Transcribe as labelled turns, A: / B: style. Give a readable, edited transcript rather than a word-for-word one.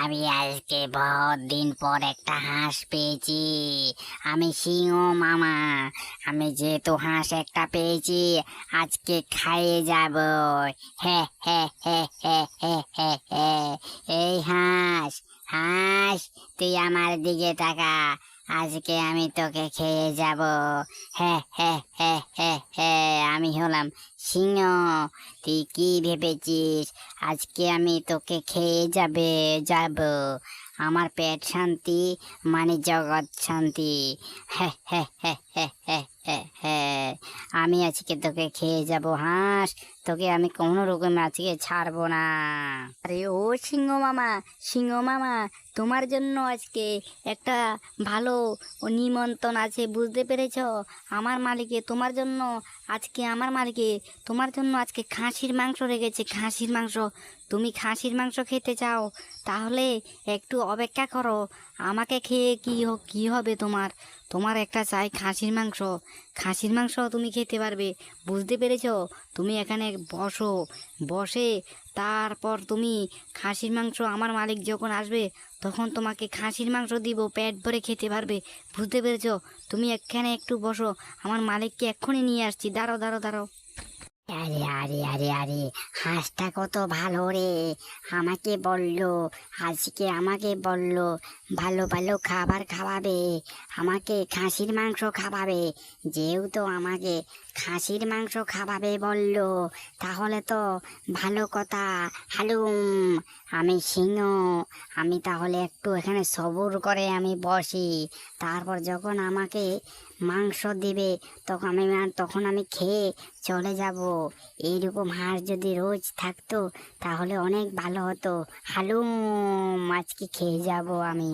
A: আমি আজকে বহুত দিন পর একটা হাঁস পেয়েছি। আমি সিংহ মামা। আমি যেহেতু হাঁস একটা পেয়েছি, আজকে খাইয়ে যাব। হে হে হে হে হে হে হে। এই হাঁস, হাঁস, তুই আমার দিকে তাকা। আজকে আমি তোকে খেয়ে যাব। হে হে হে হে হে। আমি হলাম সিংহ। তুই কি ভেবেছিস আজকে আমি তোকে খেয়ে যাব? আমার পেট শান্তি মানে জগৎ শান্তি। হ্যাঁ হ্যাঁ হ্যাঁ হ্যাঁ হ্যাঁ হ্যাঁ হ্যাঁ। আমি আজকে তোকে খেয়ে যাব হাঁস। তোকে আমি কোনো রকমে আজকে ছাড়বো না। আরে ও সিংহ মামা, সিংহ মামা, তোমার জন্য আজকে একটা ভালো নিমন্ত্রণ আছে, বুঝতে পেরেছ? আমার মালিকে তোমার জন্য আজকে আমার মালিকে তোমার জন্য আজকে খাসির মাংস রেখেছে, খাসির মাংস। তুমি খাসির মাংস খেতে চাও? তাহলে একটু অপেক্ষা করো। আমাকে খেয়ে কি হবে তোমার? তোমার একটা চাই খাসির মাংস। খাসির মাংস তুমি খেতে পারবে, বুঝতে পেরেছো? তুমি এখানে বসো, বসে তারপর তুমি খাসির মাংস, আমার মালিক যখন আসবে তখন তোমাকে খাসির মাংস দিব, পেট ভরে খেতে পারবে, বুঝতে পেরেছো? তুমি এখানে একটু বসো, আমার মালিককে এক্ষুনি নিয়ে আসছি। দাঁড়াও দাঁড়াও দাঁড়াও। আরে আরে আরে আরে, হাঁসটা কত ভালো রে। আমাকে বললো ভালো ভালো খাবার খাওয়াবে, আমাকে খাসির মাংস খাওয়াবে। যেহেতু আমাকে খাসির মাংস খাওয়াবে বললো, তাহলে তো ভালো কথা। হালুম, আমি সিংহ। আমি তাহলে একটু এখানে সবুর করে আমি বসি। তারপর যখন আমাকে মাংস দিবে তখন আমি খেয়ে চলে যাব। এইরকম হাঁস যদি রোজ থাকতো তাহলে অনেক ভালো হতো। হালুম, আজকে খেয়ে যাব আমি।